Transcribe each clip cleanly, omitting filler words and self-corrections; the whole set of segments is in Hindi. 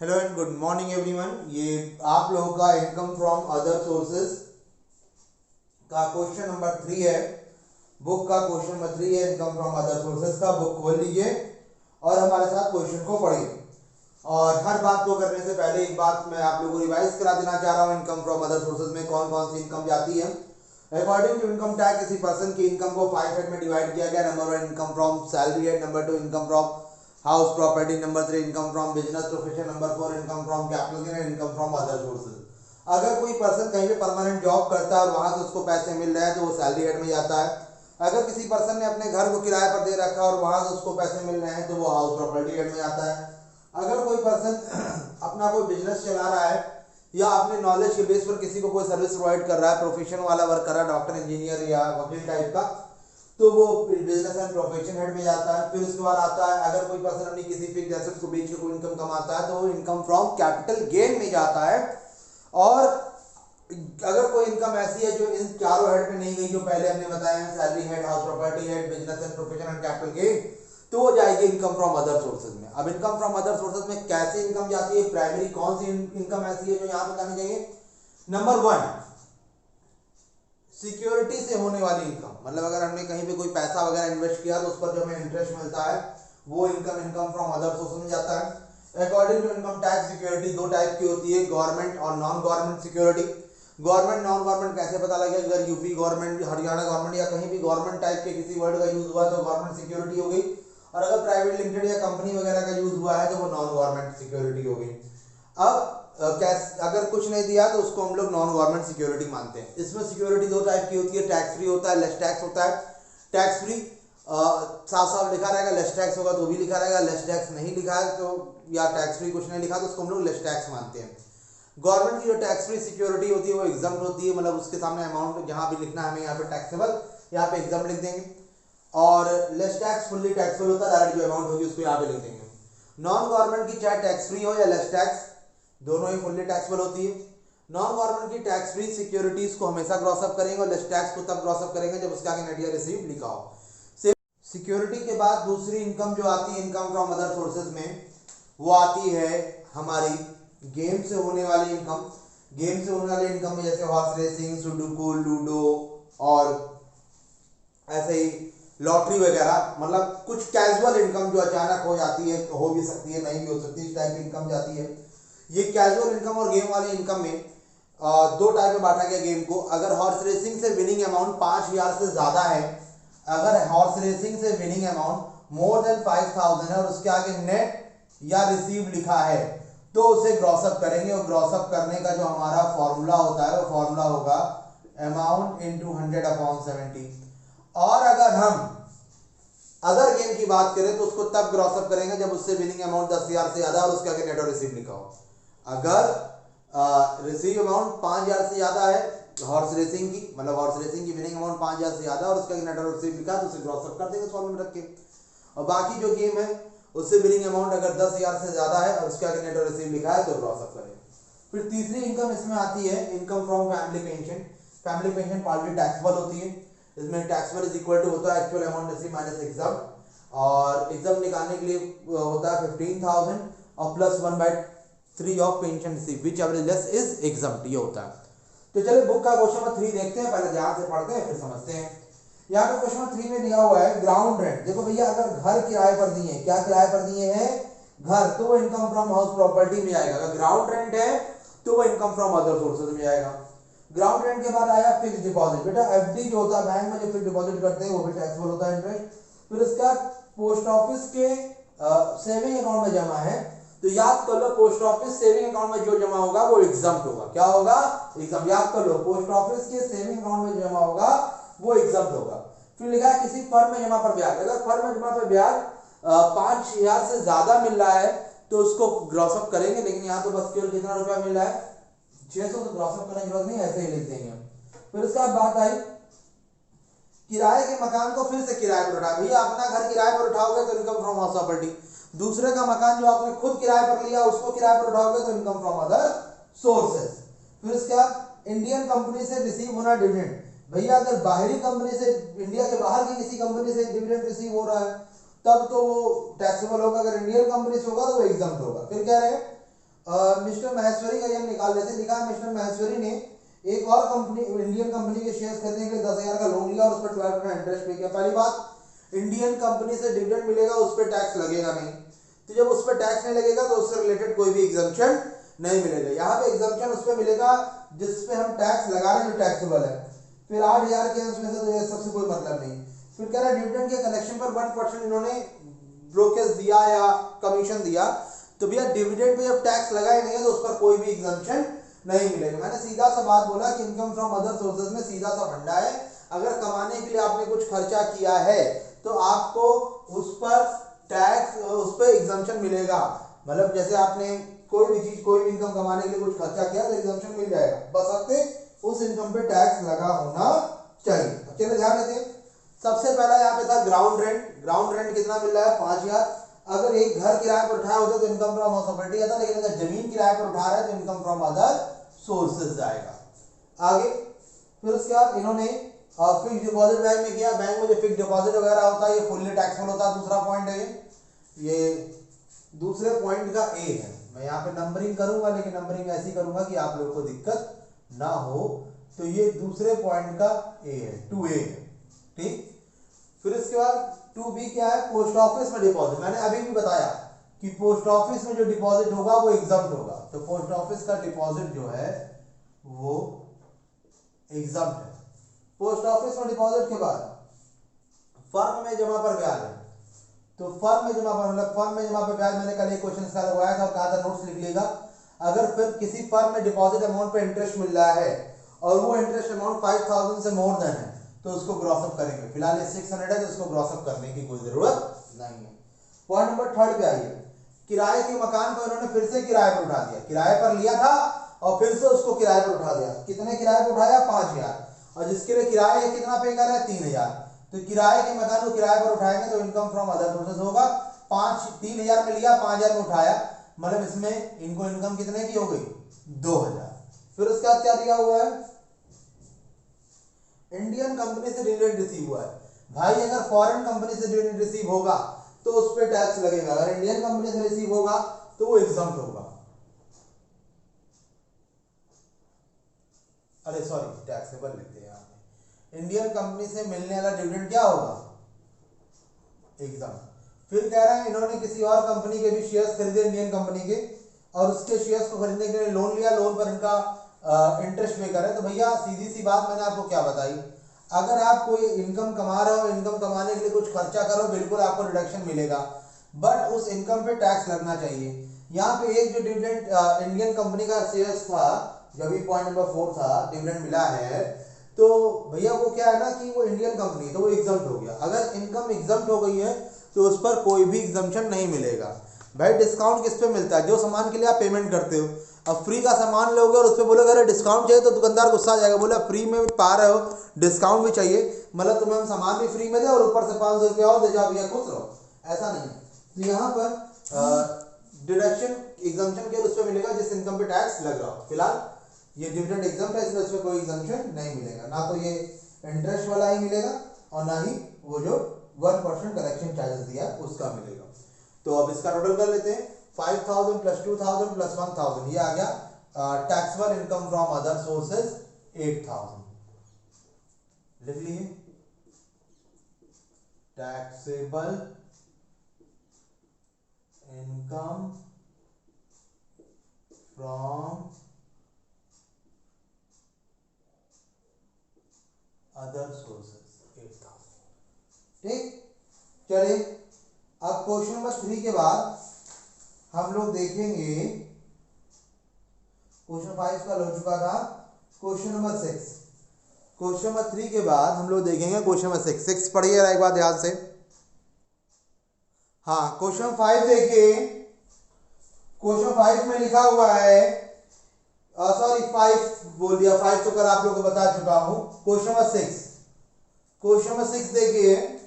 Hello and good morning everyone. ये आप लोगों का इनकम फ्रॉम अदर सोर्सेज का क्वेश्चन नंबर 3 है। बुक का क्वेश्चन नंबर 3 है, इनकम फ्रॉम अदर सोर्सेज का। बुक खोल लीजिए और हमारे साथ क्वेश्चन को पढ़िए। और हर बात को करने से पहले एक बात मैं आप लोगों को रिवाइज करा देना चाह रहा हूँ। इनकम फ्रॉम अदर सोर्सेज में कौन कौन सी इनकम जाती है। अकॉर्डिंग टू इनकम टैक्स किसी पर्सन की इनकम को 5 हेड में डिवाइड किया गया। Number 1 income from salary head, number 2 income from house property, number 3 income from business profession, number 4 income from capital gain, income from other sources. अगर कोई पर्सन कहीं पे परमानेंट जॉब करता है और वहां से उसको पैसे मिल रहे हैं तो वो सैलरी हेड में जाता है। अगर किसी पर्सन ने अपने घर को किराए पर दे रखा है और वहां से उसको पैसे मिल रहे हैं तो वो हाउस प्रॉपर्टी हेड में जाता है। अगर कोई पर्सन अपना कोई बिजनेस चला रहा है या अपने नॉलेज के बेस पर किसी को कोई सर्विस प्रोवाइड कर रहा है, प्रोफेशन वाला वर्क कर रहा है, डॉक्टर, इंजीनियर या वकील टाइप का, तो वो बिजनेस एंड प्रोफेशन हेड में जाता है। फिर उसके बाद आता है अगर कोई पर्सन अपनी किसी फिक्स एसेट्स को बेच के कोई इनकम कमाता है तो वो इनकम फ्रॉम कैपिटल गेन में जाता है। और अगर कोई इनकम ऐसी है जो इन चारों हेड में नहीं गई जो पहले हमने बताया है, salary head, house property head, business and profession and capital gain, तो वो जाएगी इनकम फ्रॉम अदर सोर्सेज में। अब इनकम फ्रॉम अदर सोर्सेज में कैसे इनकम जाती है, प्राइमरी कौन सी इनकम ऐसी है जो यहाँ पे जानी चाहिए। नंबर 1, सिक्योरिटी से होने वाली इनकम, मतलब अगर हमने कहीं पे कोई पैसा वगैरह इन्वेस्ट किया तो उस पर जो हमें इंटरेस्ट मिलता है वो इनकम फ्रॉम अदर सोर्सेज में जाता है। According to income tax security दो टाइप की होती है, गवर्नमेंट और non government security. Government non government कैसे पता लगेगा? अगर यूपी गवर्नमेंट, हरियाणा गवर्नमेंट या कहीं भी गवर्नमेंट टाइप के किसी वर्ड का यूज हुआ तो गवर्नमेंट सिक्योरिटी हो गई, और अगर प्राइवेट लिमिटेड या कंपनी वगैरह का यूज हुआ है तो वो नॉन गवर्नमेंट सिक्योरिटी हो गई। अब अगर कुछ नहीं दिया तो उसको हम लोग नॉन गवर्नमेंट सिक्योरिटी मानते हैं। इसमें सिक्योरिटी दो टाइप की होती है, टैक्स फ्री होता है, लेस टैक्स होता है। टैक्स फ्री साफ साफ लिखा रहेगा, लेस टैक्स होगा तो भी लिखा रहेगा, लेस टैक्स नहीं लिखा है तो या टैक्स फ्री कुछ नहीं लिखा तो उसको हम लोग लेस टैक्स मानते हैं। गवर्नमेंट की जो टैक्स फ्री सिक्योरिटी होती है वो एग्जाम होती है, मतलब उसके सामने अमाउंट जहां भी लिखना है हमें यहाँ पे टैक्सेबल, यहाँ पे एग्जाम लिख देंगे। और लेस टैक्स फुल्ली टैक्सेबल होता है, डायरेक्ट जो अमाउंट होगी उसको यहाँ पे लिख देंगे। नॉन गवर्नमेंट की चाहे टैक्स फ्री हो या लेस टैक्स, दोनों ही फुल्ली टैक्सेबल होती है। नॉन गवर्नमेंट की टैक्स फ्री सिक्योरिटीज को हमेशा क्रॉस अप करेंगे और लेस टैक्स को तब क्रॉस अप करेंगे जब उसके आगे नेट या रिसीव लिखा हो। सिक्योरिटी के बाद दूसरी इनकम जो आती है इनकम फ्रॉम अदर सोर्सेज में, वो आती है हमारी गेम से होने वाली इनकम। गेम से होने वाली इनकम में जैसे हॉर्स रेसिंग, सुडोकू, लूडो और ऐसे ही लॉटरी वगैरह, मतलब कुछ कैजुअल इनकम जो अचानक हो जाती है, हो भी सकती है नहीं भी हो सकती, इस टाइप की इनकम जाती है। ये कैजुअल इनकम और गेम वाली इनकम में दो टाइप में बांटा गया गेम को। अगर हॉर्स रेसिंग से विनिंग अमाउंट 5,000 से ज्यादा है, अगर हॉर्स रेसिंग से विनिंग अमाउंट मोर देन 5,000 है और उसके आगे नेट या रिसीव लिखा है तो उसे ग्रॉसअप करेंगे। और ग्रॉसअप करने का जो हमारा फॉर्मूला होता है वो फॉर्मूला होगा अमाउंट इंटू 100/70। और अगर हम अदर गेम की बात करें तो उसको तब ग्रॉसअप करेंगे जब उससे विनिंग अमाउंट 10,000 से ज्यादा और उसके आगे नेट और रिसीव लिखा हो। अगर रिसीव अमाउंट 5,000 से ज्यादा है हॉर्स रेसिंग की, मतलब हॉर्स रेसिंग की विनिंग अमाउंट 5,000 से ज्यादा और उसके आगे नेट और रिसीव लिखा है तो उसे ग्रॉसअप कर देंगे फॉर्मूला में रख के। और बाकी जो गेम है उससे विनिंग अमाउंट अगर 10,000 से ज्यादा है और उसके आगे नेट और रिसीव लिखा है तो ग्रॉसअप करेंगे। फिर तीसरी इनकम इसमें आती है income from family pension. Family pension partly taxable होती है। इसमें टैक्सेबल इज इक्वल टू होता है actual amount receive minus exam, और एग्जाम निकालने के लिए होता है 15,000 और plus 1/3 of pension receive which average less is exam, ये होता है। तो चलिए बुक का क्वेश्चन नंबर 3 देखते हैं, पहले ध्यान से पढ़ते हैं फिर समझते हैं। यहाँ पे क्वेश्चन नंबर 3 में दिया हुआ है ग्राउंड रेंट। देखो भैया, अगर घर किराए पर दिए, क्या किराए पर दिए हैं? घर, तो वो इनकम फ्रॉम हाउस प्रॉपर्टी में आएगा। अगर ग्राउंड रेंट है तो वो इनकम फ्रॉम अदर सोर्सेज में आएगा। ग्राउंड रेंट के बाद आया फिक्स डिपॉजिट। बेटा एफडी जो होता है बैंक में जो फिक्स डिपॉजिट करते हैं वो भी टैक्सेबल होता है इंटरेस्ट। फिर इसका पोस्ट ऑफिस के सेविंग अकाउंट में जमा है तो याद कर लो पोस्ट ऑफिस सेविंग अकाउंट में जो जमा होगा वो एग्जम्प्ट होगा। क्या होगा? एग्जाम। याद कर लो पोस्ट ऑफिस के सेविंग अकाउंट में जमा होगा वो एग्जम्प्ट होगा। फिर लिखा है किसी फर्म में जमा पर ब्याज। अगर फर्म में जमा पर ब्याज 5,000 से ज्यादा मिल रहा है तो उसको ग्रॉसअप करेंगे, लेकिन यहाँ तो बस केवल कितना रुपया मिल रहा है? 600, तो ग्रॉसअप करने की जरूरत नहीं, ऐसे ही लिख देंगे। फिर उसके बाद बात आई किराए के मकान को फिर से किराए पर उठाओ। भैया अपना घर किराए पर उठाओगे तो इनकम फ्रॉम हाउस प्रॉपर्टी, दूसरे का मकान जो आपने खुद किराए पर लिया उसको किराए पर उठाओगे तो इनकम फ्रॉम अदर सोर्सेज। फिर उसके बाद इंडियन कंपनी से रिसीव होना डिविडेंड। भैया अगर बाहरी कंपनी से, इंडिया के बाहर की किसी कंपनी से डिविडेंड रिसीव हो रहा है तब तो वो टैक्सेबल होगा, अगर इंडियन कंपनी से होगा तो वो एग्जम्प्ट होगा। फिर कह रहे हैं मिस्टर महेश्वरी का ये हम निकाल लेते हैं। लिखा है मिस्टर महेश्वरी ने एक और कंपनी, इंडियन कंपनी के शेयर खरीदने के लिए 10,000 का लोन लिया और उस पर 12% इंटरेस्ट पे किया। पहली बात, इंडियन कंपनी से डिविडेंड मिलेगा, उस पर टैक्स लगेगा नहीं। तो जब उस पर टैक्स नहीं लगेगा तो उससे रिलेटेड कोई भी एग्जम्पशन नहीं मिलेगा। यहाँ पे एग्जम्पशन उस पर मिलेगा जिस पे हम टैक्स लगा रहे हैं, जो टैक्सेबल है। फिर 8,000 के अंश में से तो सबसे कोई मतलब नहीं। फिर कह रहा है डिविडेंड के कलेक्शन पर 1% इन्होंने ब्रोकेज दिया या कमीशन दिया, तो भैया डिविडेंड पे जब टैक्स लगा ही नहीं है तो उस पर कोई भी एग्जम्पशन नहीं मिलेगा। मैंने सीधा सा बात बोला कि इनकम फ्रॉम अदर सोर्सेज में सीधा सा फंडा है, अगर कमाने के लिए आपने कुछ खर्चा किया है तो आपको उस पर टैक्स, उस पर एग्जम्पशन मिलेगा। मतलब जैसे आपने कोई भी चीज, कोई भी इनकम कमाने के लिए कुछ खर्चा किया तो एग्जम्पशन मिल जाएगा, बशर्ते उस इनकम पे टैक्स लगा होना चाहिए। चलिए ध्यान रखें, सबसे पहला यहाँ पे था ग्राउंड रेंट। ग्राउंड रेंट कितना मिल रहा है? 5,000। अगर एक घर किराए पर उठाया होता तो इनकम फ्रॉम प्रॉपर्टी आता, लेकिन अगर जमीन किराए पर उठा रहा है तो इनकम फ्रॉम अदर सोर्सेज जाएगा। आगे फिर उसके बाद इन्होंने फिक्स डिपॉजिट बैंक में किया। बैंक में जो फिक्स डिपॉजिट वगैरह होता है ये फुल्ली टैक्सेबल होता है। दूसरा पॉइंट है ये दूसरे पॉइंट का ए है। मैं यहाँ पे नंबरिंग करूंगा, लेकिन नंबरिंग ऐसी करूंगा कि आप लोगों को दिक्कत ना हो। तो ये दूसरे पॉइंट का ए है, 2A है, ठीक। फिर इसके बाद 2B क्या है? पोस्ट ऑफिस में डिपॉजिट। मैंने अभी भी बताया कि पोस्ट ऑफिस में जो डिपॉजिट होगा वो एग्जम्प्ट होगा, तो पोस्ट ऑफिस का डिपॉजिट जो है वो एग्जम्प्ट है। पोस्ट ऑफिस में डिपॉजिट के बाद फर्म में जमा पर ब्याज है, तो फर्म में जमा पर, मतलब फर्म में जमा पर ब्याज, मैंने कल एक क्वेश्चन का लगवाया था और कहा था नोट्स लिख लीजिएगा। अगर फिर किसी फर्म में डिपॉजिट अमाउंट पे इंटरेस्ट मिल रहा है और वो इंटरेस्ट अमाउंट 5,000 से मोर देन है तो उसको ग्रॉस अप करेंगे। फिलहाल ये 600 है तो उसको ग्रॉस अप करने की कोई जरूरत नहीं है। पॉइंट नंबर 3 पे आइए। किराए के मकान को इन्होंने फिर से किराए पर उठा दिया। किराए पर लिया था और फिर से उसको किराए पर उठा दिया। कितने किराए पर उठाया? 5,000। और जिसके लिए किराए है कितना पे कर रहा है? 3,000। तो किराए के मकान को किराए पर उठाएंगे तो इनकम फ्रॉम अदर सोर्सेज होगा। 3,000 में लिया, 5,000 में उठाया, मतलब इसमें इनको इनकम कितने की हो गई? 2,000। फिर उसके बाद क्या दिया हुआ है? इंडियन कंपनी से डिविडेंड रिसीव हुआ है। भाई अगर फॉरेन कंपनी से डिविडेंड रिसीव होगा तो उस पर टैक्स लगेगा, अगर इंडियन कंपनी से रिसीव होगा तो वो एग्जम्प्ट होगा। अरे सॉरी, टैक्सेबल लिखते हैं यहाँ पे। इंडियन कंपनी से मिलने वाला डिविडेंड क्या होगा? एग्जम्प्ट। फिर कह रहे हैं इन्होंने किसी और कंपनी के भी शेयर्स खरीदे इंडियन कंपनी के, और उसके शेयर्स को खरीदने के लिए लोन लिया, लोन पर इनका इंटरेस्ट पे करे। तो भैया सीधी सी बात मैंने आपको क्या बताई, अगर आप कोई इनकम कमा रहे हो, इनकम कमाने के लिए कुछ खर्चा करो, बिल्कुल आपको रिडक्शन मिलेगा, बट उस इनकम पे टैक्स लगना चाहिए। यहाँ पे एक जो डिविडेंड इंडियन कंपनी का शेयर्स था, जब भी पॉइंट नंबर 4 था, डिविडेंड मिला है, तो भैया वो क्या है ना कि वो इंडियन कंपनी तो वो एग्जम्प्ट हो गया। अगर इनकम एग्जम्प्ट हो गई है तो उस पर कोई भी एग्जम्पशन नहीं मिलेगा। भाई डिस्काउंट किस पे मिलता है? जो सामान के लिए आप पेमेंट करते हो। अब फ्री का सामान लोगे और उस पर बोलोगे अरे डिस्काउंट चाहिए, तो दुकानदार गुस्सा आ जाएगा, बोला फ्री में पा रहे हो, डिस्काउंट भी चाहिए, मतलब तुम्हें हम सामान भी फ्री में दे और ऊपर से 500 रुपया और दे जाओ, भैया खुश रहो, ऐसा नहीं है। तो यहाँ पर डिडक्शन एग्जम्पशन केवल उस पर मिलेगा जिस इनकम पे टैक्स लग रहा हो। फिलहाल ये डिविडेंड एग्जम्प्ट है, इसमें कोई एग्जम्पशन नहीं मिलेगा, ना तो ये इंटरेस्ट वाला ही मिलेगा और ना ही वो जो 1% कलेक्शन चार्जेस दिया उसका मिलेगा। तो अब इसका टोटल कर लेते हैं, 5,000 प्लस 2,000 प्लस 1,000, ये आ गया taxable income from other sources 8,000। लिख लिए taxable income from other sources 8,000। ठीक, चलिए अब क्वेश्चन नंबर 3 के बाद हम लोग देखेंगे, क्वेश्चन 5 का हो चुका था, क्वेश्चन नंबर 6। क्वेश्चन नंबर 3 के बाद हम लोग देखेंगे क्वेश्चन नंबर 6। 6 पढ़िए एक बार ध्यान से। हाँ, क्वेश्चन 5 देखिए। क्वेश्चन 5 में लिखा हुआ है, सॉरी 5 बोल दिया, 5 तो कल आप लोगों को बता चुका हूं। क्वेश्चन नंबर 6, क्वेश्चन नंबर 6 देखिए,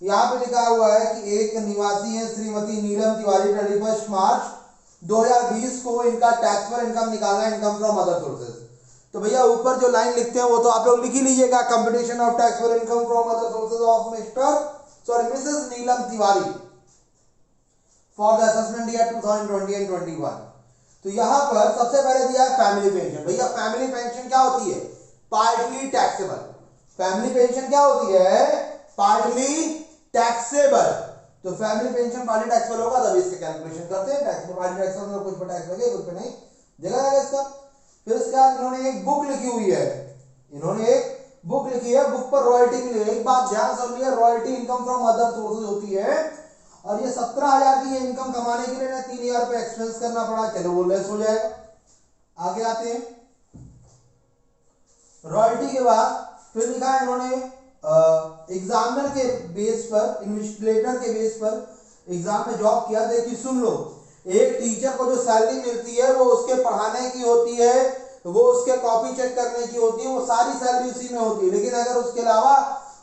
यहाँ पे लिखा हुआ है कि एक निवासी है श्रीमती नीलम तिवारी, 31 मार्च 2020 को इनका टैक्सेबल इनकम निकालना है, इनकम फ्रॉम अदर सोर्सेज। तो भैया ऊपर जो लाइन लिखते हैं वो तो आप लोग लिख ही लीजिएगा, competition of taxable income from other sources of Mrs Neelam Tiwari for the assessment year 2020 and 21। तो यहां पर सबसे पहले दिया है फैमिली पेंशन। भैया फैमिली पेंशन क्या होती है? Partly taxable. फैमिली पेंशन क्या होती है? Partly taxable. तो फैमिली पेंशन पार्टली टैक्सेबल होगा तभी इसके कैलकुलेशन करते हैं। टैक्स पार्टली टैक्सेबल में कुछ पर टैक्स लगे कुछ पे नहीं, जगह आएगा इसका। फिर इसके बाद इन्होंने एक बुक लिखी हुई है, इन्होंने एक बुक लिखी है, बुक पर रॉयल्टी मिली है। एक बात ध्यान से सुनिए, royalty income from other sources होती है और ये 17,000 की ये इनकम कमाने के लिए ना 3,000 रुपए एक्सपेंस करना पड़ा, चलो वो लेस हो जाएगा। आगे आते हैं, रॉयल्टी के बाद फिर लिखा है इन्होंने एग्जामिनर के बेस पर, इन्वेस्टिगेटर के बेस पर एग्जाम में जॉब किया। देखिए सुन लो, एक टीचर को जो सैलरी मिलती है वो उसके पढ़ाने की होती है, वो उसके कॉपी चेक करने की होती है, वो सारी सैलरी उसी में होती है। लेकिन अगर उसके अलावा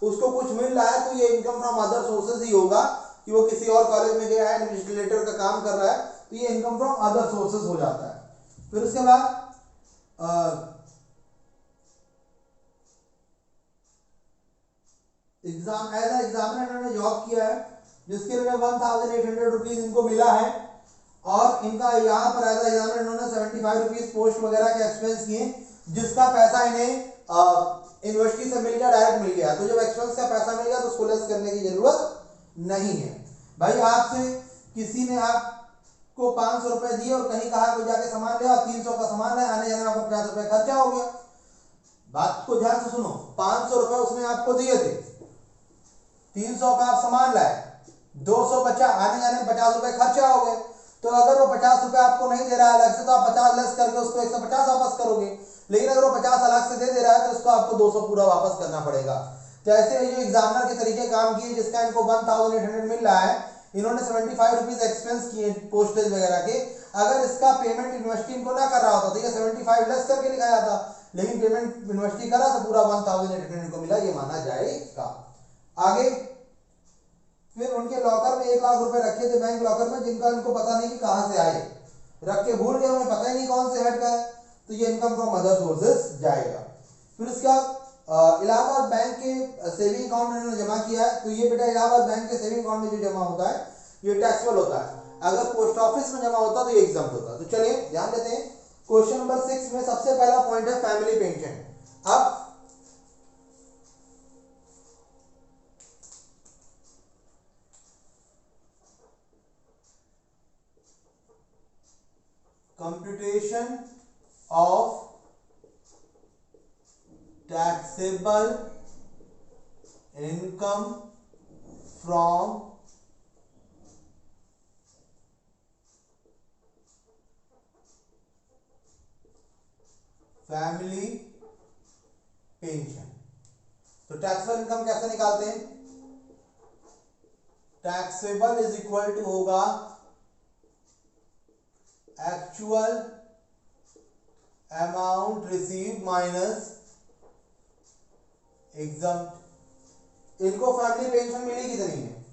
उसको कुछ मिल रहा है तो ये इनकम फ्रॉम अदर सोर्सेज ही होगा, कि वो किसी और कॉलेज में गया है, इन्वेस्टिगेटर का काम कर रहा है, तो ये इनकम फ्रॉम अदर सोर्सेज हो जाता है। फिर उसके बाद एग्जाम एज ए एग्जामिनर इन्होंने जॉब किया है, जिसके लिए 1,800 रुपीज इनको मिला है। और इनका यहाँ पर एज ए एग्जामिनर इन्होंने 75 रुपीज पोस्ट वगैरह के एक्सपेंस किए, जिसका पैसा इन्हें यूनिवर्सिटी से मिल गया, डायरेक्ट मिल गया। तो जब एक्सपेंस का पैसा मिल गया तो उसको लेस करने की जरूरत नहीं है। भाई आपसे किसी ने आपको 500 रुपए दिए और कहीं कहा कोई जाके सामान ले और 300 का सामान है, आने जाने में आपको 50 रुपए खर्चा हो गया। बात को ध्यान से सुनो, 500 रुपए उसने आपको दिए थे, 300 का आप सामान लाए, 200 बचा, आने जाने में 50 रुपए खर्चा हो गए। तो अगर वो 50 रुपए आपको नहीं दे रहा है अलग से, तो आप 50 लेस करके उसको 150 वापस करोगे। लेकिन अगर वो 50 अलग से दे रहा है तो उसको आपको 200 पूरा वापस करना पड़ेगा। तो ऐसे जो एग्जामिनर के तरीके काम किए, जिसका इनको 1,800 मिल रहा है, इन्होंने 75 रुपीज एक्सपेंस किए पोस्टेज वगैरह के। अगर इसका पेमेंट यूनिवर्सिटी इनको ना कर रहा होता तो ये 75 लेस करके लिखाया था, लेकिन पेमेंट यूनिवर्सिटी करा तो पूरा 1,800 को मिला, ये माना जाएगा। आगे फिर उनके लॉकर में 1 लाख रुपए रखे थे बैंक लॉकर में, जिनका इनको पता नहीं कि कहां से आए, रख के भूल गए, उन्हें पता ही नहीं कौन से हेड का है, तो ये इनकम फ्रॉम अदर सोर्सेज जाएगा। फिर इसका इलाहाबाद बैंक के सेविंग अकाउंट में इन्होंने जमा किया है, तो ये बेटा इलाहाबाद बैंक के सेविंग अकाउंट में जो जमा होता है ये टैक्सेबल होता है। अगर पोस्ट ऑफिस में जमा होता तो ये एग्जाम्प्ट होता। तो चलिए ध्यान देते हैं, क्वेश्चन नंबर 6 में सबसे पहला पॉइंट है फैमिली पेंशन। अब computation of taxable income from family pension. तो टैक्सेबल इनकम कैसे निकालते हैं? टैक्सेबल इज इक्वल टू होगा actual amount receive minus exempt. इनको फैमिली पेंशन मिली कितनी है?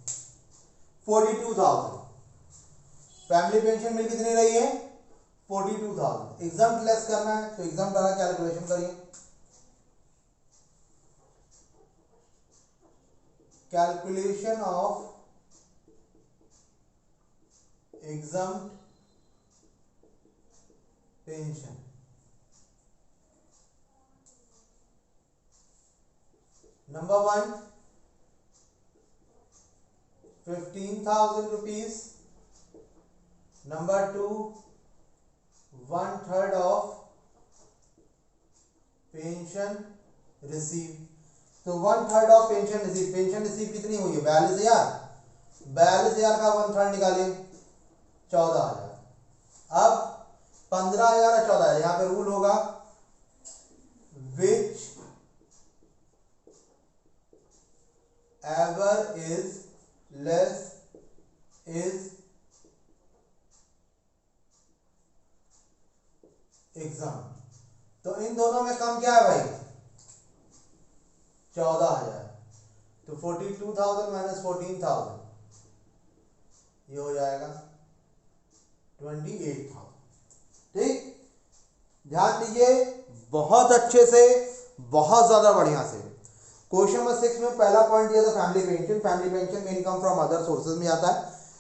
42,000। फैमिली पेंशन मिल कितनी रही है? 42,000। एग्जम्प्ट लेस करना है तो एग्जम्प्ट वाला कैलकुलेशन करिए। Calculation of exempt pension. Number 1 15,000 rupees. Number 2 1/3 of pension receive. तो 1/3 of pension receive, pension receive कितनी हुई है? 42,000। 42,000 का 1/3 निकालिए, 14,000। अब 15,000 और 14,000, यहां पे रूल होगा which ever is less is exam. तो इन दोनों में कम क्या है भाई? 14,000। तो 42,000 माइनस 14,000 ये हो जाएगा 28,000। ठीक, ध्यान दीजिए बहुत अच्छे से, बहुत ज्यादा बढ़िया से। क्वेश्चन नंबर 6 में पहला पॉइंट दिया था फैमिली पेंशन। फैमिली पेंशन में इनकम फ्रॉम अदर सोर्सेज में आता है,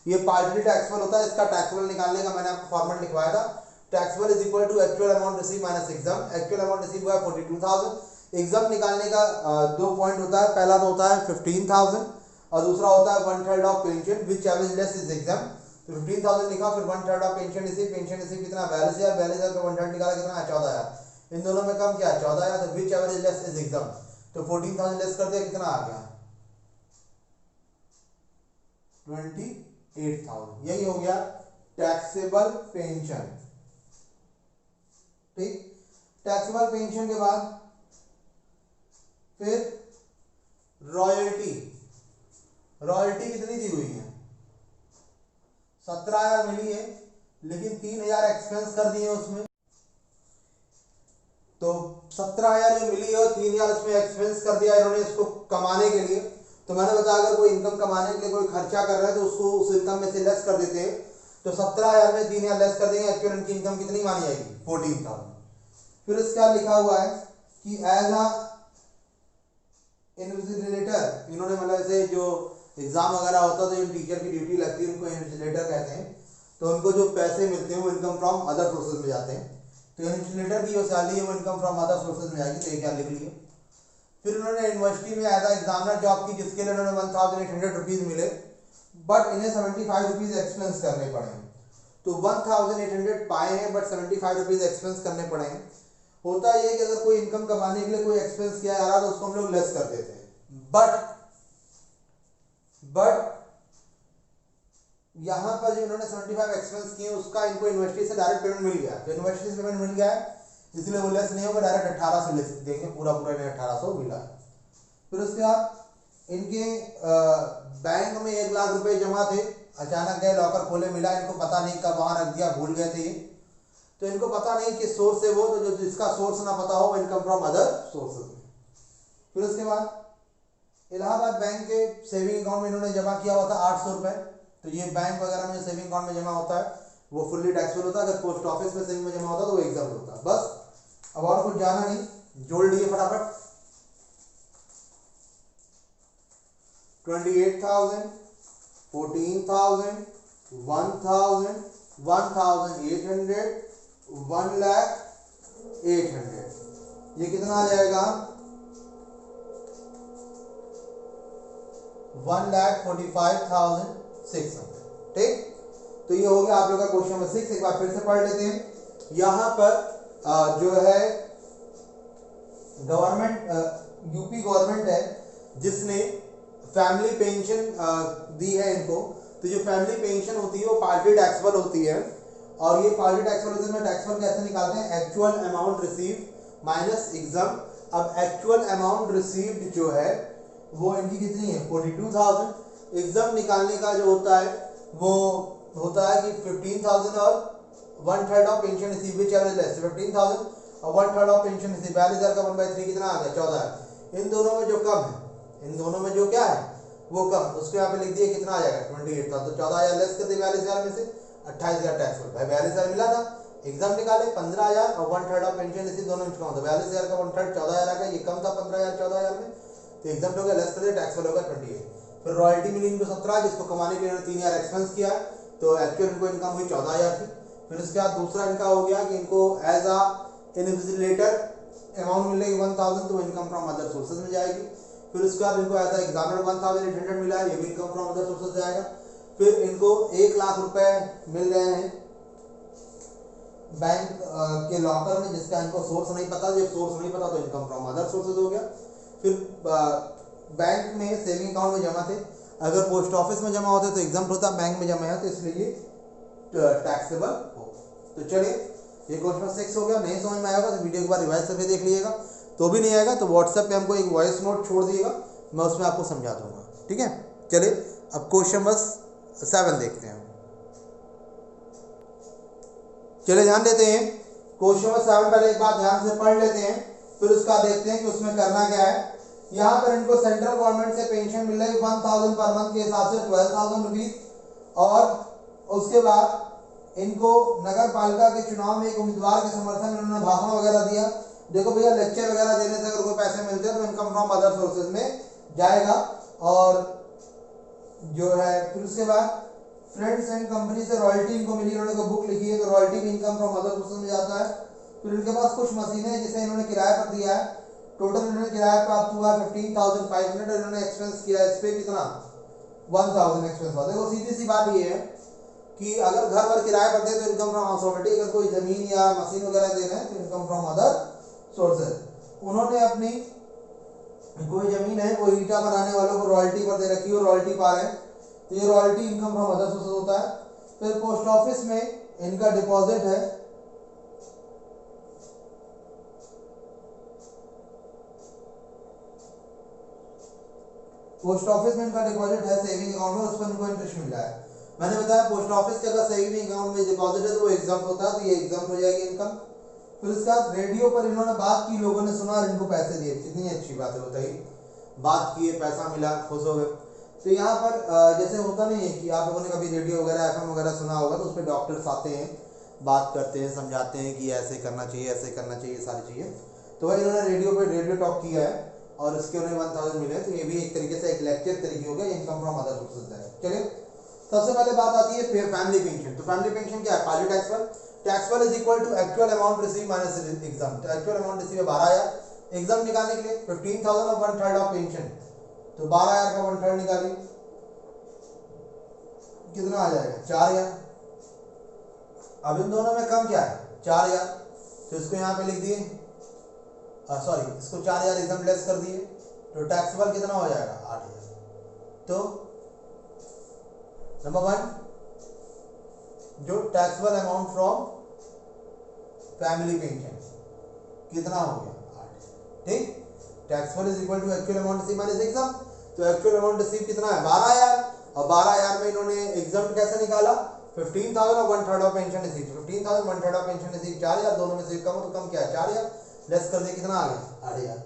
ये पार्टली टैक्सेबल होता है। इसका टैक्सेबल निकालने का मैंने आपको फॉर्मेट लिखवाया था। Taxable is equal to actual amount receive minus exempt. Actual amount receive हुआ है 42,000। एग्जाम निकालने का दो पॉइंट होता है, पहला तो होता है 15,000 और दूसरा होता है 1/3 of pension which average less is exam. तो 15,000 लिखा, फिर 1/3 of pension receive. Pension receive कितना 42,000, 42,000 का 1/3 निकाला कितना है 14,000। इन दोनों में कम क्या है 14,000, तो विच एवरेज लेस इज एग्जाम। तो 14,000 लेस कर दिया कितना आ गया 28,000। यही हो गया टैक्सेबल पेंशन। ठीक, टैक्सेबल पेंशन के बाद फिर रॉयल्टी। रॉयल्टी कितनी दी हुई है 17,000 मिली है, लेकिन 3,000 एक्सपेंस कर दिए उसमें। तो 17,000 जो मिली है और 3,000 उसमें एक्सपेंस कर दिया इन्होंने इसको कमाने के लिए। तो मैंने बताया अगर कोई इनकम कमाने के लिए कोई खर्चा कर रहा है तो उसको उस इनकम में से लेस कर देते हैं। तो 17,000 में 3,000 लेस कर देंगे, एक्चुअल इनकी इनकम कितनी मानी जाएगी 14,000। फिर इसका लिखा हुआ है कि एज अ इन्विजिलेटर, इन्होंने मतलब ऐसे जो एग्जाम वगैरह होता है तो टीचर की ड्यूटी लगती है उनको इन्विजिलेटर कहते हैं। तो उनको जो पैसे मिलते हैं वो इनकम फ्रॉम अदर सोर्सेज में जाते हैं। तो इन्विजिलेटर की जो सैलरी है वो इनकम फ्रॉम अदर सोर्सेज में जाएगी। तो ये क्या लिख लिए। फिर उन्होंने यूनिवर्सिटी में एज अ एग्जामिनर जॉब की जिसके लिए उन्होंने 1,800 रुपीज मिले, बट इन्हें 75 रुपीज एक्सपेंस करने पड़े हैं। तो 1,800 पाए हैं बट 75 रुपीज एक्सपेंस करने पड़े हैं। होता है ये कि अगर कोई इनकम कमाने के लिए कोई एक्सपेंस किया जा रहा तो उसको हम लोग लेस कर देते हैं। बट यहां पर जो इन्होंने 75 एक्सपेंस किए उसका इनको यूनिवर्सिटी से डायरेक्ट पेमेंट मिल गया। तो यूनिवर्सिटी से पेमेंट मिल गया है इसलिए वो लेस नहीं होगा, डायरेक्ट 1800 लेस देंगे, पूरा इन्हें 1800 मिला है। फिर उसके बाद इनके बैंक में 1 लाख रुपए जमा थे, अचानक गए लॉकर खोले मिला, इनको पता नहीं कब वहां रख दिया, भूल गए थे ये। तो इनको पता नहीं कि सोर्स से वो, तो जो जिसका सोर्स ना पता हो वो इनकम फ्रॉम अदर सोर्सेज। फिर उसके बाद इलाहाबाद बैंक के सेविंग अकाउंट में इन्होंने जमा किया हुआ था 800 रुपए। तो ये बैंक वगैरह में जो सेविंग अकाउंट में जमा होता है वो फुल्ली टैक्सेबल होता है। अगर पोस्ट ऑफिस में सेविंग में जमा होता है तो वो एग्जाम होता है। बस अब और कुछ जाना नहीं, जोड़ लिए फटाफट। 28,000, 14,000, 1,000, 1,800, 1,08,000। ये कितना आ जाएगा 1,45,600। ठीक, तो ये हो गया आप लोग का क्वेश्चन नंबर 6। एक बार फिर से पढ़ लेते हैं। यहां पर जो है गवर्नमेंट यूपी गवर्नमेंट है जिसने फैमिली पेंशन दी है इनको। तो जो फैमिली पेंशन होती है वो पार्टली टैक्सेबल होती है, और ये पार्टली टैक्सेबल होती है। टैक्सेबल कैसे निकालते हैं, actual amount receive minus exam. अब एक्चुअल अमाउंट रिसीव्ड जो है वो इनकी कितनी है 42,000। एग्जाम निकालने का जो होता है वो होता है कि 15,000 और 1/3 of pension receive which average less. 15,000 और 1/3 ऑफ पेंशन रिसीव 42,000 का 1/3 कितना आ गया 14,000। इन दोनों में जो कम है, इन दोनों में जो क्या है वो कम, उसको यहाँ पे लिख दिए कितना आ जाएगा 28,000। तो 14,000 लेस कर दिए 42,000 में से, 28,000 टैक्स भाई 42,000 मिला था, एग्जाम निकाले 15,000 और 1/3 ऑफ पेंशन रिसीव दोनों में कम था। 42,000 का 1/3 14,000 आ गया, ये कम था 15,000 14,000 में। तो एग्जाम हो गया लेस कर दिया, टैक्स होगा 28। फिर रॉयल्टी मिली इनको 17 जिसको कमाने के लिए 3,000 एक्सपेंस किया, तो एक्चुअल इनको इनकम हुई 14,000 की। फिर उसके बाद दूसरा इनका हो गया कि इनको एज अ इन्विजिलेटर अमाउंट मिलेगी 1,000, तो इनकम फ्रॉम अदर सोर्सेज में जाएगी। फिर उसके बाद इनको एज अ एग्जामिनर 1,800 मिला है, ये भी इनकम फ्रॉम अदर सोर्सेज जाएगा। फिर इनको 1 लाख रुपए मिल रहे हैं बैंक के लॉकर में जिसका इनको सोर्स नहीं पता, जब सोर्स नहीं पता तो इनकम फ्रॉम अदर सोर्सेज हो गया। फिर बैंक में सेविंग अकाउंट में जमा थे, अगर पोस्ट ऑफिस में जमा होते तो एग्जाम होता, बैंक में जमा है तो इसलिए टैक्सेबल हो। तो चलिए ये क्वेश्चन 6 हो गया। नहीं समझ में आएगा तो वीडियो एक बार रिवाइज करके देख लीजिएगा, तो भी नहीं आएगा तो व्हाट्सएप पे हमको एक वॉइस नोट छोड़ दीजिएगा, मैं उसमें आपको समझा दूंगा। ठीक है, चलिए अब क्वेश्चन नंबर 7 देखते हैं। चलिए ध्यान देते हैं क्वेश्चन नंबर 7, पहले एक बार ध्यान से पढ़ लेते हैं, फिर उसका देखते हैं कि उसमें करना क्या है। यहाँ पर इनको सेंट्रल गवर्नमेंट से पेंशन मिल रही 1,000 पर मंथ के हिसाब से 12,000 रुपीज, और उसके बाद इनको नगर पालिका के चुनाव में एक उम्मीदवार के समर्थन में उन्होंने भाषण वगैरह दिया। देखो भैया लेक्चर वगैरह देने से अगर कोई पैसे मिलते हैं तो इनकम फ्रॉम अदर सोर्सेज में जाएगा। और जो है फिर उसके बाद फ्रेंड्स एंड कंपनी से रॉयल्टी इनको मिली, इन्होंने कोई बुक लिखी है तो रॉयल्टी भी इनकम फ्रॉम अदर सोर्सेज में जाता है। फिर इनके पास कुछ मशीनें जिसे इन्होंने किराए पर दिया है, टोटल इन्होंने किराया प्राप्त हुआ 15,500 और इन्होंने एक्सपेंस किया इस पे कितना 1,000 एक्सपेंस हुआ। देखो सीधी सी बात ये है कि अगर घर वर किराए पर दे तो इनकम फ्रॉम हाउस प्रॉपर्टी, अगर कोई जमीन या मशीन वगैरह दे रहे हैं तो इनकम फ्रॉम अदर सोर्सेज। उन्होंने अपनी कोई जमीन है वो ईटा बनाने वालों को रॉयल्टी पर दे रखी है, रॉयल्टी पा रहे हैं तो ये royalty income from other sources होता है। फिर पोस्ट ऑफिस में इनका डिपॉजिट है, पोस्ट ऑफिस में इनका डिपॉजिट है सेविंग अकाउंट में, उस पर इनको इंटरेस्ट मिल रहा है। मैंने बताया पोस्ट ऑफिस के अगर सेविंग अकाउंट में डिपॉजिट है तो वो एग्जाम्प्ट होता है, तो ये एग्जाम्प्ट हो जाएगी इनकम। फिर उसके बाद रेडियो पर इन्होंने बात की, लोगों ने सुना और इनको पैसे दिए, कितनी अच्छी बात है बताइए, बात किए पैसा मिला खुश हो गए। तो यहाँ पर जैसे होता नहीं है कि आप लोगों ने कभी रेडियो वगैरह एफएम वगैरह सुना होगा तो उस पर डॉक्टर्स आते हैं, बात करते हैं, समझाते हैं कि ऐसे करना चाहिए, ऐसे करना चाहिए, सारी चीज़ें। तो भाई इन्होंने रेडियो पे रेडियो टॉक किया है और इसके उन्हें 1,000 मिले, तो ये भी एक तरीके से एक लेक्चर तरीके हो गया, इनकम फ्रॉम अदर सोर्सेज है। चलिए सबसे पहले बात आती है फैमिली पेंशन। तो फैमिली पेंशन क्या है, partly taxable, taxable is equal to actual amount receive minus exempt. तो एक्चुअल अमाउंट रिसीव है 12,000, एग्जाम निकालने के लिए 15,000 और 1/3 ऑफ पेंशन, तो 12,000 का 1/3 निकालिए कितना आ जाएगा 4,000। अब इन दोनों में कम क्या है 4,000, तो इसको यहाँ पे लिख दिए, सॉरी इसको 4,000 एग्जाम लेस कर दिए, तो टैक्सेबल कितना हो जाएगा 8,000। तो नंबर 1 जो taxable amount from family pension कितना हो गया 8, ठीक। Taxable is equal to actual amount receive minus exempt, तो एक्चुअल अमाउंट रिसीव कितना है 12,000, और 12,000 में इन्होंने एग्जाम कैसे निकाला 15,000 और 1/3 of pension receive, 15,000 1/3 of pension receive 4,000, दोनों में से कम हो तो कम क्या है 4,000, लेस कर दिए कितना आ गया 8,000।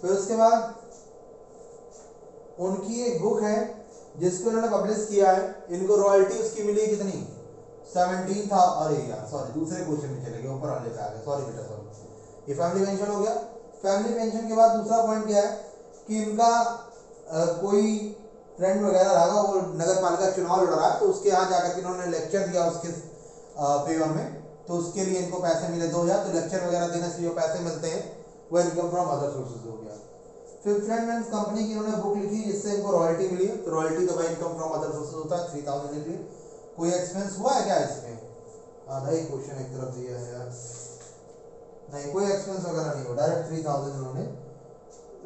फिर उसके बाद उनकी एक बुक है जिसको उन्होंने पब्लिश किया है, इनको रॉयल्टी उसकी मिली कितनी 17 था, अरे यार सॉरी दूसरे क्वेश्चन में चले गए, ऊपर वाले पे आ गए, सॉरी बेटा सॉरी। ये फैमिली पेंशन हो गया। फैमिली पेंशन के बाद दूसरा पॉइंट क्या है कि इनका कोई फ्रेंड वगैरह रहा, वो नगर पालिका चुनाव लड़ रहा है तो उसके यहाँ जाकर के इन्होंने लेक्चर दिया उसके फेवर में, तो उसके लिए इनको पैसे मिले 2,000, तो लेक्चर वगैरह देने से जो पैसे मिलते हैं वो इनकम फ्रॉम अदर सोर्सेज हो गया। फिर फ्रेंड एंड कंपनी की इन्होंने बुक लिखी जिससे इनको रॉयल्टी मिली है, तो रॉयल्टी तो भाई इनकम फ्रॉम अदर सोर्सेज होता है 3,000 लिख लिए। कोई एक्सपेंस हुआ है क्या इसमें, आधा ही क्वेश्चन एक तरफ दिया है यार, नहीं कोई एक्सपेंस वगैरह नहीं हुआ, डायरेक्ट 3,000 इन्होंने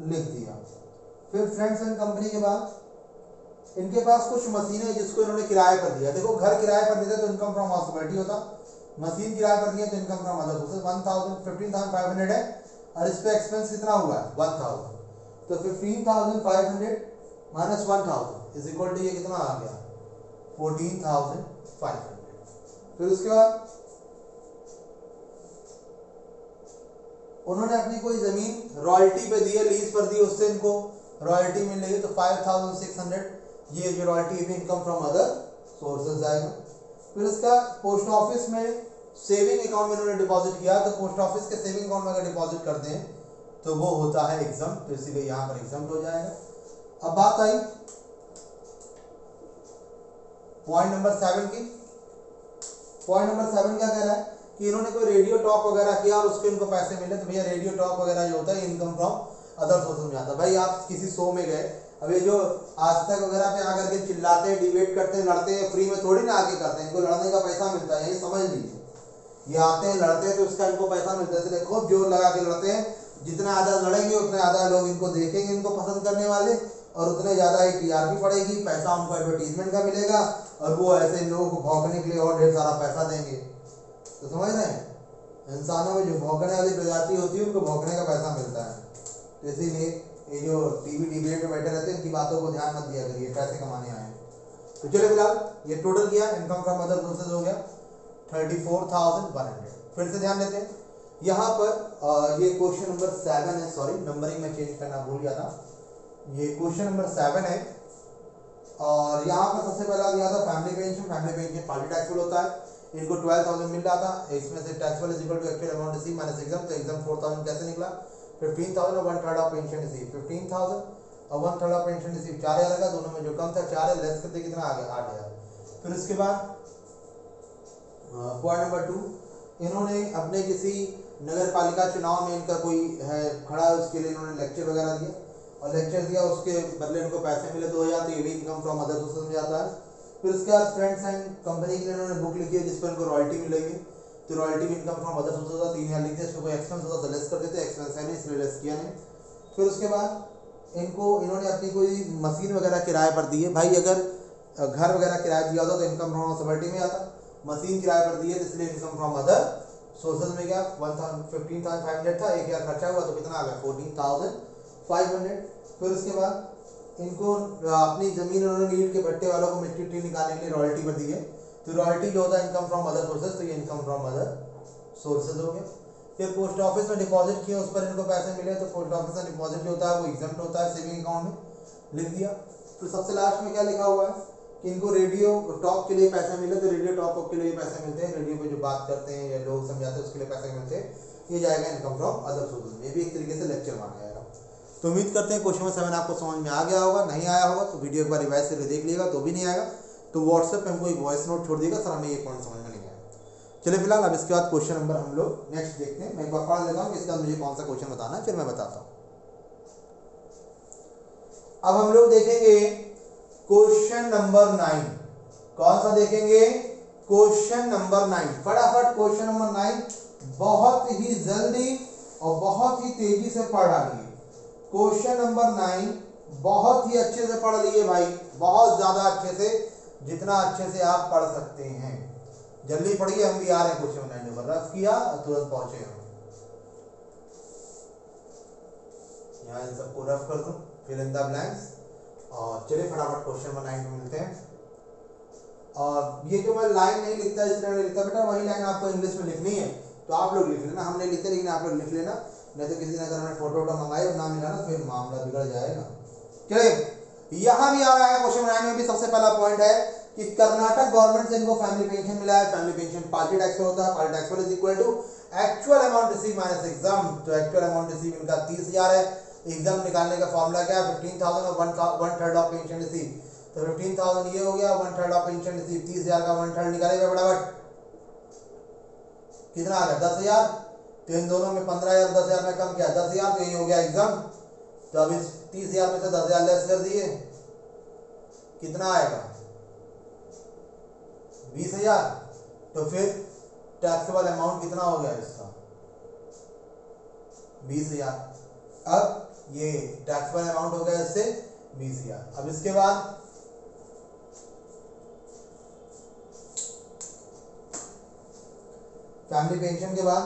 लिख दिया। फिर फ्रेंड्स एंड कंपनी के बाद इनके पास कुछ मशीनें जिसको इन्होंने किराए पर दिया, देखो घर किराए पर देते तो इनकम फ्रॉम हाउस प्रॉपर्टी होता, मशीन किराए पर दिया तो इनकम फ्रॉम अदर सोर्सेज। 15,500 है और इस पे एक्सपेंस कितना हुआ है 1,000, तो 15,500 माइनस 1,000 इज इक्वल टू ये कितना आ गया 14,500। फिर उसके बाद उन्होंने अपनी कोई जमीन रॉयल्टी पे दी है, लीज पर दी, उससे इनको रॉयल्टी मिल रही है, तो 5,600 ये जो रॉयल्टी भी इनकम फ्रॉम अदर सोर्सेज आएगा। फिर इसका पोस्ट ऑफिस में सेविंग अकाउंट में इन्होंने डिपॉजिट किया, तो पोस्ट ऑफिस के सेविंग अकाउंट में अगर डिपॉजिट करते हैं तो वो होता है एग्जाम, तो इसीलिए यहाँ पर एग्जाम हो जाएगा। अब बात आई पॉइंट नंबर 7 की। पॉइंट नंबर 7 क्या कह रहा है कि इन्होंने कोई रेडियो टॉक वगैरह किया और उसके इनको पैसे मिले, तो भैया रेडियो टॉक वगैरह जो होता है इनकम फ्रॉम अदर सोर्सेज में आता है। भाई आप किसी शो में गए, अब ये जो आज तक वगैरह पे आकर के चिल्लाते हैं, डिबेट करते हैं, लड़ते हैं, फ्री में थोड़ी ना आके करते हैं, इनको लड़ने का पैसा मिलता है, यही समझ लीजिए। ये आते हैं लड़ते हैं तो उसका इनको पैसा मिलता है, देखो जोर लगा के लड़ते हैं, जितना ज़्यादा लड़ेंगे उतने ज़्यादा लोग इनको देखेंगे, इनको पसंद करने वाले, और उतने ज़्यादा ही टीआरपी पड़ेगी, पैसा उनको एडवर्टीजमेंट का मिलेगा, और वो ऐसे लोगों को भौंकने के लिए और ढेर सारा पैसा देंगे। तो समझ रहे हैं, इंसानों में जो भौंकने वाली प्रजाति होती है उनको भौंकने का पैसा मिलता है, तो इसीलिए ये जो टीवी डिबेट में बैठे रहते हैं इनकी बातों को ध्यान मत दिया करिए, पैसे कमाने आए। तो चलिए फिलहाल ये टोटल किया इनकम फ्रॉम अदर सोर्सेज हो गया 34,100। फिर से ध्यान देते हैं यहाँ पर ये क्वेश्चन नंबर 7 है, सॉरी नंबरिंग में चेंज करना भूल गया था, ये क्वेश्चन नंबर 7 है। और यहाँ पर सबसे पहला दिया था family pension. Family pension partly taxable होता है, इनको 12,000 मिल रहा था, इसमें से taxable is equal to actual amount receive minus exempt, तो एग्जाम 4,000 कैसे निकला 15,000 और 1/3 ऑफ पेंशन रिसीव, 15,000 और 1/3 ऑफ पेंशन रिसीव 4,000 का, दोनों में जो कम था 4,000 लेस करते कितना आ गया 8,000। फिर उसके बाद पॉइंट नंबर 2, इन्होंने अपने किसी नगर पालिका चुनाव में इनका कोई है खड़ा है, उसके लिए इन्होंने लेक्चर वगैरह दिया और लेक्चर दिया, उसके बदले इनको पैसे मिले 2000, तो ये भी इनकम फ्रॉम अदर सोर्सेज में जाता है। फिर उसके बाद फ्रेंड्स एंड कंपनी के लिए इन्होंने बुक लिखी है जिस पर इनको रॉयल्टी मिलेगी, तो रॉयल्टी भी इनकम फ्रॉम अदर सोर्सेज होता, 3000 लिखते हैं, इसमें कोई एक्सपेंस होता तो लेस कर देते, एक्सपेंस है नहीं इसलिए लेस किया नहीं। फिर उसके बाद इन्होंने अपनी कोई मशीन वगैरह किराए पर दी है, भाई अगर घर वगैरह किराया दिया होता तो इनकम फ्रॉम सॉलिटी में आता, मशीन किराए पर दी है इसलिए इनकम फ्रॉम अदर सोर्सेज में गया। 15,500 था, 1000 खर्चा हुआ तो कितना आ गया 14,500। फिर उसके बाद इनको अपनी जमीन उन्होंने नीट के भट्टे वालों को मिट्टी उट्टी निकालने के लिए रॉयल्टी पर दी है, तो रॉयल्टी जो होता है इनकम फ्रॉम अदर सोर्सेज, तो ये इनकम फ्रॉम अदर सोर्सेज हो गया। फिर पोस्ट ऑफिस में डिपॉजिट किए उस पर इनको पैसे मिले, तो पोस्ट ऑफिस में डिपॉजिट जो होता है वो एग्जम्प्ट होता है, सेविंग अकाउंट में लिख दिया। फिर सबसे लास्ट में क्या लिखा हुआ है कि इनको रेडियो टॉक के लिए पैसे मिले, तो रेडियो टॉक के लिए पैसे मिलते हैं, रेडियो पे जो बात करते हैं या लोग समझाते हैं उसके लिए पैसे मिलते हैं, ये जाएगा इनकम फ्रॉम अदर सोर्सेज में, ये भी एक तरीके से लेक्चर माना जाएगा। तो उम्मीद करते हैं क्वेश्चन नंबर 7 आपको समझ में आ गया होगा, नहीं आया होगा तो वीडियो एक बार रिवाइज करके देख लीजिएगा, तो भी नहीं आएगा तो व्हाट्सएप पे हमको एक वॉइस नोट छोड़ देगा, सर हमें ये पॉइंट समझ में नहीं आया। चलिए फिलहाल अब इसके बाद क्वेश्चन नंबर हम लोग नेक्स्ट देखते हैं, मैं एक बार पढ़ लेता हूँ, इसके बाद मुझे कौन सा क्वेश्चन बताना है फिर मैं बताता हूँ। अब हम लोग देखेंगे क्वेश्चन नंबर 9, कौन सा देखेंगे क्वेश्चन नंबर 9, फटाफट क्वेश्चन नंबर 9 बहुत ही जल्दी और बहुत ही तेजी से पढ़ डालिए। क्वेश्चन नंबर 9 बहुत ही अच्छे से पढ़ लिए भाई, बहुत ज्यादा अच्छे से, जितना अच्छे से आप पढ़ सकते हैं, जल्दी पढ़िए, हम भी आ रहे हैं क्वेश्चन 9 पर, रफ किया तुरंत पहुंचे हम, यहाँ इन सबको रफ कर दूं, फिल इन द ब्लैंक्स, और चलिए फटाफट क्वेश्चन नंबर 9 पे मिलते हैं। और ये जो मैं लाइन नहीं लिखता इसलिए नहीं लिखता बेटा, वही लाइन आपको इंग्लिश में लिखनी है तो आप लोग लिख लेना, हम नहीं लिखते लेकिन आप लोग लिख लेना, नहीं तो किसी ने अगर हमें फोटो वोटो मंगाई और नाम मिला ना फिर मामला बिगड़ जाएगा। चलिए यहाँ भी आ रहा है क्वेश्चन 9 में भी सबसे पहला पॉइंट है कि कर्नाटक गवर्नमेंट से इनको फैमिली पेंशन मिला है, family pension party taxable होता है, partly taxable is equal to actual amount receive minus exempt, तो एक्चुअल अमाउंट रिसीव इनका 30,000 है, एग्जाम निकालने का फॉर्मूला क्या है 15,000 और 1/3 ऑफ पेंशन रिसीव, तो 15,000 ये हो गया, 1/3 ऑफ पेंशन रिसीव, 30,000 का 1/3 निकालेगा फटाफट, कितना आ गया 10,000, तो इन दोनों में 15,000 10,000 में कम किया 10,000, तो ये हो गया एग्जाम, तो अब इस 30,000 में से 10,000 लेस कर दिए, कितना आएगा 20,000, तो फिर टैक्सेबल अमाउंट कितना हो गया इसका 20,000, अब ये टैक्सेबल अमाउंट हो गया इससे 20,000। अब इसके बाद फैमिली पेंशन के बाद,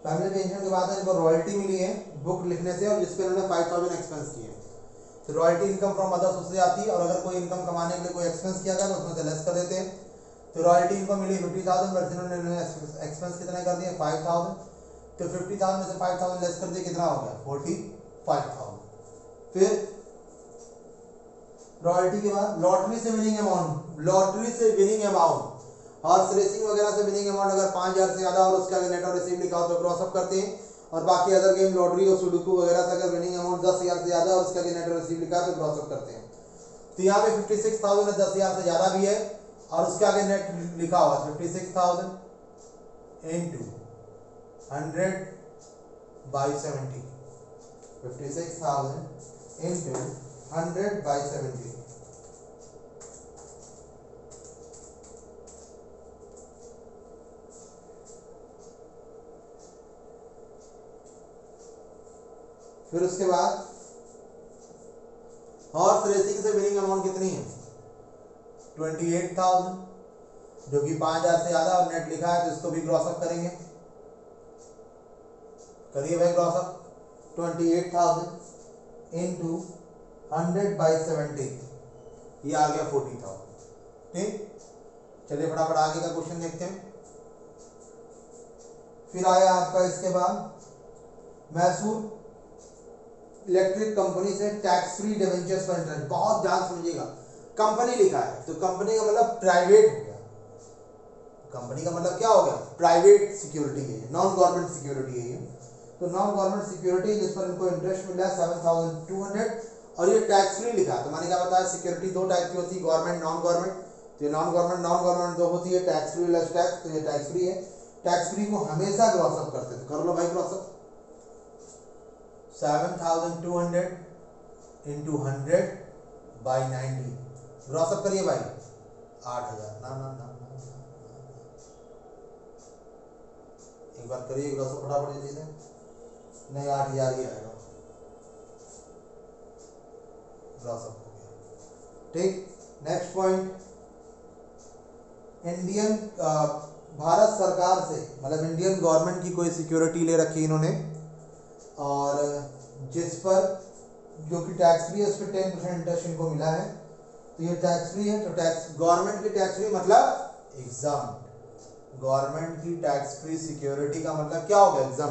फैमिली पेंशन के बाद इनको रॉयल्टी मिली है बुक लिखने से और जिसपे उन्होंने 5,000 एक्सपेंस किए, तो royalty income from other source से आती है, और अगर कोई इनकम कमाने के लिए कोई एक्सपेंस किया गया तो उसमें से लेस कर देते हैं, तो रॉयल्टी इनको मिली 50,000 वर्सेस उन्होंने एक्सपेंस कितने कर दिए 5,000, तो 50,000 में से 5,000 लेस कर दिए, कितना हो गया 45,000। फिर रॉयल्टी के बाद लॉटरी से विनिंग अमाउंट, लॉटरी से विनिंग अमाउंट, हॉर्स रेसिंग वगैरह से विनिंग अमाउंट अगर 5,000 से ज्यादा और उसके आगे नेट और रिसीव लिखा हो तो क्रॉस अप करते हैं, और बाकी अदर गेम लॉटरी और सुडोकू वगैरह से अगर विनिंग अमाउंट 10,000 से ज्यादा और उसके आगे नेट और रिसीव लिखा है तो क्रॉस अप करते हैं। तो यहाँ पे 56,000 10,000 से ज्यादा भी है और उसके आगे नेट लिखा हुआ 56,000 into 100/70, 56,000 into 100/70, फिर उसके बाद हॉर्स रेसिंग से विनिंग अमाउंट कितनी है 28,000, जो कि 5,000 से ज्यादा और नेट लिखा है तो इसको भी क्रॉस अप करेंगे, करिए भाई क्रॉस अप, 28,000 into 100/70, ये आ गया 40,000। ठीक, चलिए फटाफट आगे का क्वेश्चन देखते हैं। फिर आया आपका इसके बाद मैसूर इलेक्ट्रिक कंपनी से टैक्स फ्री डिवेंचर्स पर इंटरेस्ट, बहुत ध्यान समझिएगा, कंपनी लिखा है तो कंपनी का मतलब प्राइवेट हो गया, कंपनी का मतलब क्या हो गया प्राइवेट सिक्योरिटी है, नॉन गवर्नमेंट सिक्योरिटी है ये, तो नॉन गवर्नमेंट सिक्योरिटी जिस पर इनको इंटरेस्ट मिला है 7,200 और ये टैक्स फ्री लिखा है। तो मैंने क्या बताया, सिक्योरिटी दो टाइप की होती है, गवर्नमेंट नॉन गवर्नमेंट। तो ये नॉन गवर्नमेंट दो होती है, टैक्स फ्री लेस टैक्स। तो ये टैक्स फ्री है। टैक्स फ्री को हमेशा ग्रॉस अप करते थे, कर लो भाई gross up. 7200 into 100/90 gross up करिए भाई, 8000। ना ना ना एक बार करिए ग्रॉस अप फटाफट जल्दी से। नहीं 8000 ही आएगा, ग्रॉस अप हो गया। ठीक, नेक्स्ट पॉइंट, इंडियन भारत सरकार से मतलब इंडियन गवर्नमेंट की कोई सिक्योरिटी ले रखी इन्होंने, और जिस पर जो कि टैक्स फ्री है, उस पर 10% इंटरेस्ट इनको मिला है। तो ये टैक्स फ्री है। तो टैक्स गवर्नमेंट की टैक्स फ्री मतलब एग्जाम, गवर्नमेंट की टैक्स फ्री सिक्योरिटी का मतलब क्या होगा, एग्जाम।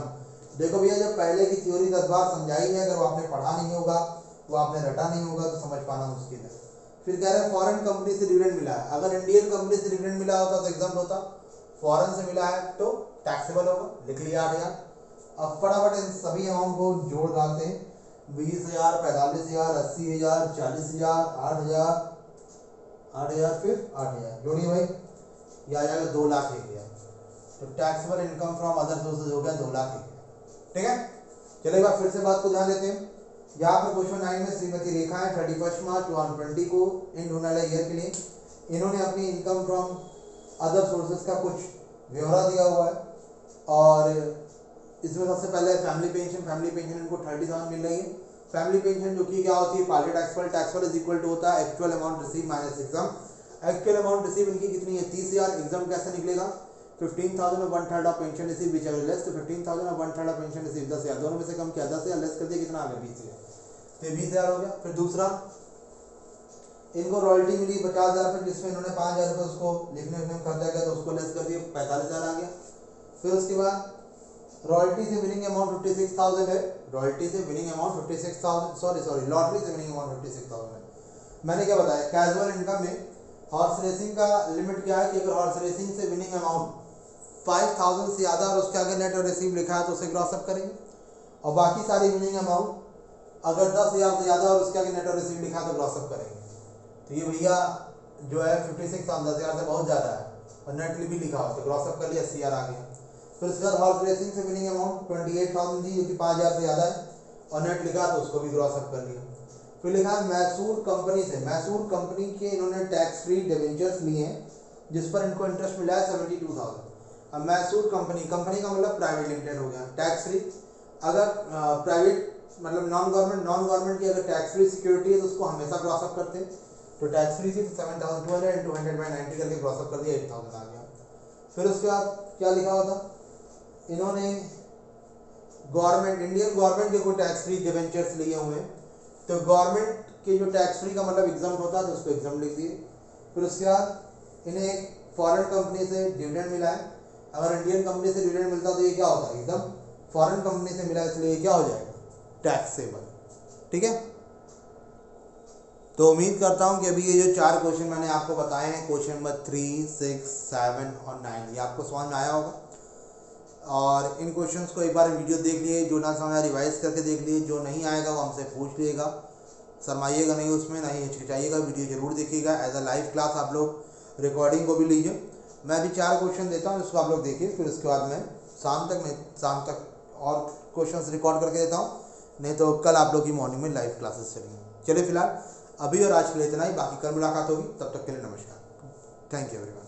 देखो भैया, जब पहले की थ्योरी 10 बार समझाई है, अगर वो आपने पढ़ा नहीं होगा, वो आपने रटा नहीं होगा, तो समझ पाना मुश्किल है। फिर कह रहे हैं फॉरेन कंपनी से डिविडेंड मिला है। अगर इंडियन कंपनी से डिविडेंड मिला होता तो एग्जाम होता, फॉरेन से मिला है तो टैक्सेबल होगा, लिख लिया 8000। अब फटाफट इन सभी अमाउंट को जोड़ डालते हैं, 20,000, 45,000, 80,000, 40,000, 8,000, फिर 8,000 जोड़िए भाई, यह आ जाएगा 2,01,000। तो taxable income from other sources हो गया 2,01,000। ठीक है, चलिए एक बार फिर से बात को ध्यान देते हैं। यहाँ पर क्वेश्चन 9 में श्रीमती रेखा है 31 मार्च 2020 को एंड होने वाले ईयर के लिए इन्होंने अपनी इनकम फ्रॉम अदर सोर्सेज का कुछ ब्यौरा दिया हुआ है, और इसमें सबसे पहले फैमिली पेंशन इनको 30,000 मिल रही है। फैमिली पेंशन जो कि क्या होती है, पार्टी टैक्सफल इज इक्वल टू होता है actual amount receive minus exempt. Actual amount receive इनकी कितनी है, 30,000। एग्जाम कैसे निकलेगा, 15,000 और 1/3 of pension receive which are less. तो 15,000 और 1/3 ऑफ पेंशन रिसीव 10,000, दोनों में से कम किया, 10,000 लेस कर दिया, कितना आ गया 20,000। तो 20,000 हो गया। फिर दूसरा, इनको रॉयल्टी मिली 50,000 रुपये, जिसमें इन्होंने 5,000 रुपये उसको लिखने में खर्चा किया, तो उसको लेस कर दिया, 45,000 आ गया। फिर उसके बाद रॉयल्टी से विनिंग अमाउंट 56,000 है, रॉयल्टी से विनिंग अमाउंट 56,000, सॉरी लॉटरी से विनिंग अमाउंट 56,000 है। मैंने क्या बताया, कैजुअल इनकम में हॉर्स रेसिंग का लिमिट क्या है कि अगर हॉर्स रेसिंग से विनिंग अमाउंट 5,000 से ज़्यादा और उसके आगे नेट और रिसीव लिखा है तो उसे क्रॉस अप करेंगे, और बाकी सारी विनिंग अमाउंट अगर 10,000 से ज़्यादा और उसके आगे नेट और रिसीव लिखा है तो क्रॉस अप करेंगे। तो ये भैया जो है 56,000 10,000 से बहुत ज़्यादा है, और नेट भी लिखा हो तो क्रॉस अप कर लिया, CR आ गया। फिर उसके बाद हॉर्स रेसिंग से विनिंग अमाउंट 28,000 थी, जो कि 5,000 से ज़्यादा है, और नेट लिखा तो उसको भी क्रॉस अप कर लिया। फिर लिखा है मैसूर कंपनी से, मैसूर कंपनी के इन्होंने टैक्स फ्री डिवेंचर्स लिए हैं, जिस पर इनको इंटरेस्ट मिला है 72,000। अब मैसूर कंपनी का मतलब प्राइवेट लिमिटेड हो गया, टैक्स फ्री। अगर प्राइवेट मतलब नॉन गवर्नमेंट की अगर टैक्स फ्री सिक्योरिटी है तो उसको हमेशा क्रॉस अप करते हैं। तो टैक्स फ्री थी तो 7,200 इंटू 100/90 करके क्रॉस अप कर दिया, 8,000 आ गया। फिर उसके बाद क्या लिखा हुआ था, इन्होंने गवर्नमेंट इंडियन गवर्नमेंट के कोई टैक्स फ्री डिवेंचर्स लिए हुए हैं, तो गवर्नमेंट के जो टैक्स फ्री का मतलब एग्जाम होता है तो उसको एग्जाम लिख दिए। फिर उसके बाद इन्हें एक फॉरेन कंपनी से डिविडेंड मिला है, अगर इंडियन कंपनी से डिविडेंड मिलता तो ये क्या होता है, एकदम फॉरेन कंपनी से मिला, इसलिए क्या हो जाएगा, टैक्सेबल। ठीक है, तो उम्मीद करता हूं कि अभी ये जो 4 क्वेश्चन मैंने आपको बताए हैं, क्वेश्चन नंबर 3, 6, 7 और 9, ये आपको समझ में आया होगा। और इन क्वेश्चंस को एक बार वीडियो देख लिए, जो ना समझ रिवाइज करके देख लिए, जो नहीं आएगा वो हमसे पूछ लीजिएगा, शर्माइएगा नहीं उसमें, ना ही हिचकिचाइएगा, वीडियो जरूर देखिएगा। एज अ लाइव क्लास आप लोग रिकॉर्डिंग को भी लीजिए। मैं अभी 4 क्वेश्चन देता हूँ, इसको आप लोग देखिए, फिर उसके बाद मैं शाम तक और क्वेश्चन रिकॉर्ड करके देता हूँ, नहीं तो कल आप लोग की मॉर्निंग में लाइव क्लासेस चलेंगी। चलिए फिलहाल अभी और आज के लिए इतना ही, बाकी कल मुलाकात होगी, तब तक के लिए नमस्कार, थैंक यू एवरीवन।